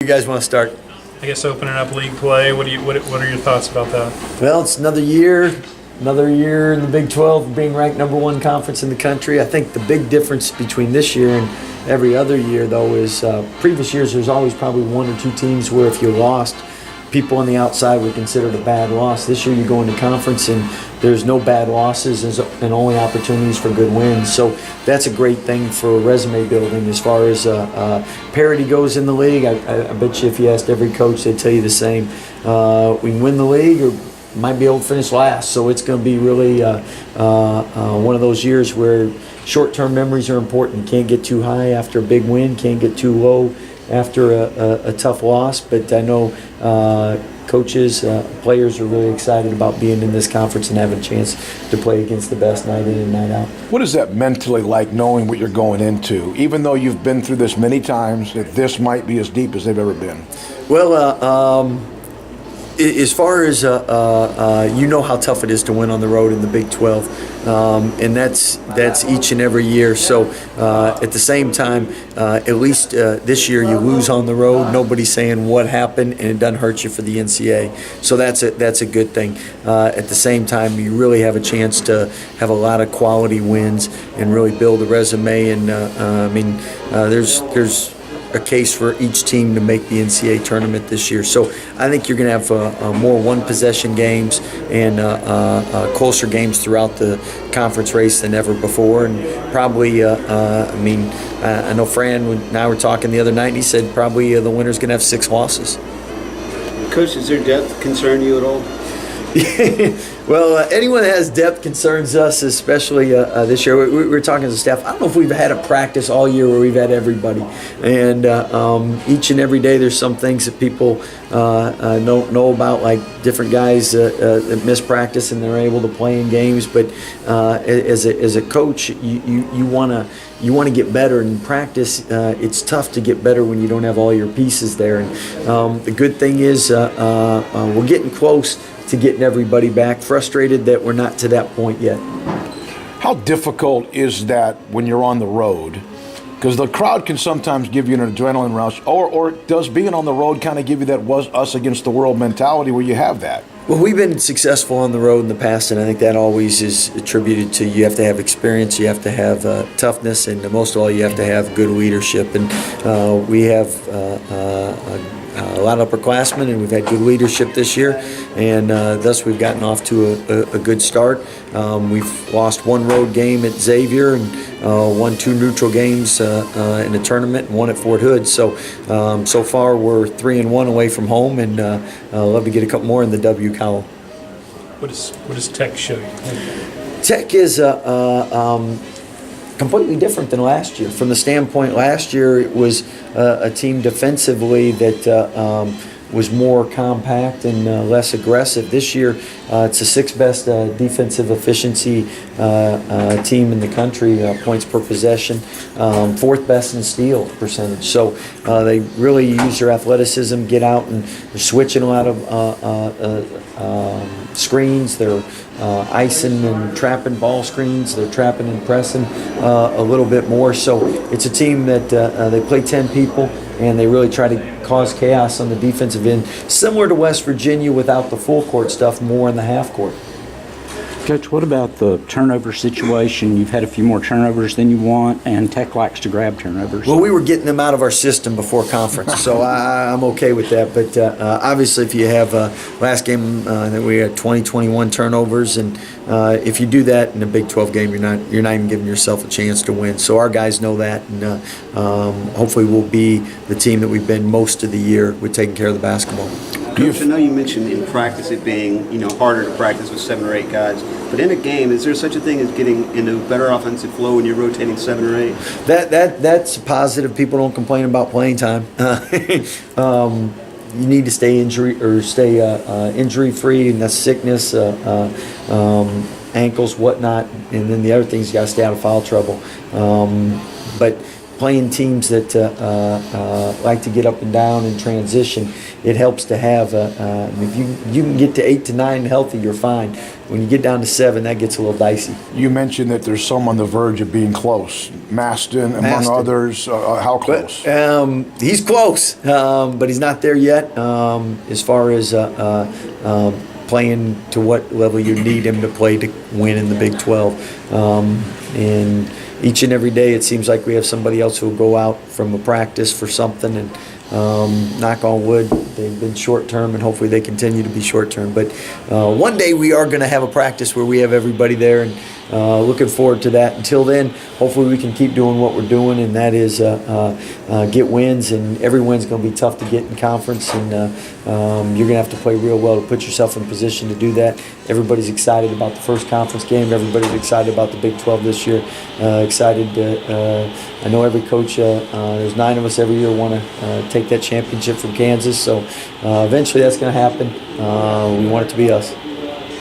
You guys want to start? I guess opening up league play. What are your thoughts about that? Well, it's another year in the Big 12 being ranked number one conference in the country. I think the big difference between this year and every other year, though, is previous years there's always probably one or two teams where if you lost, people on the outside would consider it a bad loss. This year you go into conference and there's no bad losses and only opportunities for good wins. So that's a great thing for resume building as far as parity goes in the league. I bet you if you asked every coach, they'd tell you the same. We can win the league or might be able to finish last. So it's going to be really one of those years where short-term memories are important. Can't get too high after a big win, can't get too low after a tough loss. But I know coaches, players are really excited about being in this conference and having a chance to play against the best night in and night out. What is that mentally like, knowing what you're going into, even though you've been through this many times, that this might be as deep as they've ever been? Well, as far as you know how tough it is to win on the road in the Big 12, and that's each and every year. So at the same time, at least this year you lose on the road. Nobody's saying what happened, and it doesn't hurt you for the NCAA. So that's a good thing. At the same time, you really have a chance to have a lot of quality wins and really build a resume. And there's a case for each team to make the NCAA tournament this year. So I think you're going to have more one-possession games and closer games throughout the conference race than ever before. And probably, I know Fran and I were talking the other night, and he said probably the winner's going to have 6 losses. Coach, does their depth concern you at all? Well, anyone that has depth concerns us, especially this year. We were talking as a staff. I don't know if we've had a practice all year where we've had everybody. And each and every day there's some things that people don't know about, like different guys that miss practice and they're able to play in games. But as a coach, you want to get better. In practice, it's tough to get better when you don't have all your pieces there. And the good thing is we're getting close to getting everybody back. Frustrated that we're not to that point yet. How difficult is that when you're on the road? Because the crowd can sometimes give you an adrenaline rush, or does being on the road kind of give you that was us against the world mentality where you have that? Well, we've been successful on the road in the past, and I think that always is attributed to you have to have experience, you have to have toughness, and most of all, you have to have good leadership. And we have a lot of upperclassmen, and we've had good leadership this year, and thus we've gotten off to a good start. We've lost one road game at Xavier and won 2 neutral games in the tournament and 1 at Fort Hood. So far we're 3-1 away from home, and love to get a couple more in the W column. What does Tech show you? Tech is completely different than last year. From the standpoint, last year it was a team defensively that was more compact and less aggressive. This year, it's the 6th best defensive efficiency team in the country, points per possession, 4th best in steal percentage. So they really use their athleticism, get out, and they're switching a lot of screens. They're icing and trapping ball screens. They're trapping and pressing a little bit more. So it's a team that they play 10 people, and they really try to cause chaos on the defensive end, similar to West Virginia without the full court stuff, more in the half court. Coach, what about the turnover situation? You've had a few more turnovers than you want, and Tech likes to grab turnovers. Well, we were getting them out of our system before conference, so I'm okay with that. But obviously, if you have last game that we had 21 turnovers, and if you do that in a Big 12 game, you're not even giving yourself a chance to win. So our guys know that, and hopefully we'll be the team that we've been most of the year with taking care of the basketball. Coach, I know you mentioned in practice it being harder to practice with 7 or 8 guys, but in a game, is there such a thing as getting into better offensive flow when you're rotating 7 or 8? That's positive. People don't complain about playing time. You need to stay injury free, and that's sickness, ankles, whatnot, and then the other things you got to stay out of foul trouble. But playing teams that like to get up and down and transition, it helps to have if you can get to 8 to 9 healthy, you're fine. When you get down to 7, that gets a little dicey. You mentioned that there's some on the verge of being close. Maston, among Maston. others. How close? He's close, but he's not there yet. As far as playing to what level you need him to play to win in the Big 12, and each and every day it seems like we have somebody else who will go out from a practice for something, and knock on wood, they've been short term, and hopefully they continue to be short term. But one day we are going to have a practice where we have everybody there, and looking forward to that. Until then, hopefully we can keep doing what we're doing, and that is get wins, and every win's going to be tough to get in conference, and you're going to have to play real well to put yourself in position to do that. Everybody's excited about the first conference game. Everybody's excited about the Big 12 this year. Excited to, I know every coach, there's 9 of us every year want to take that championship from Kansas, so eventually that's going to happen. We want it to be us.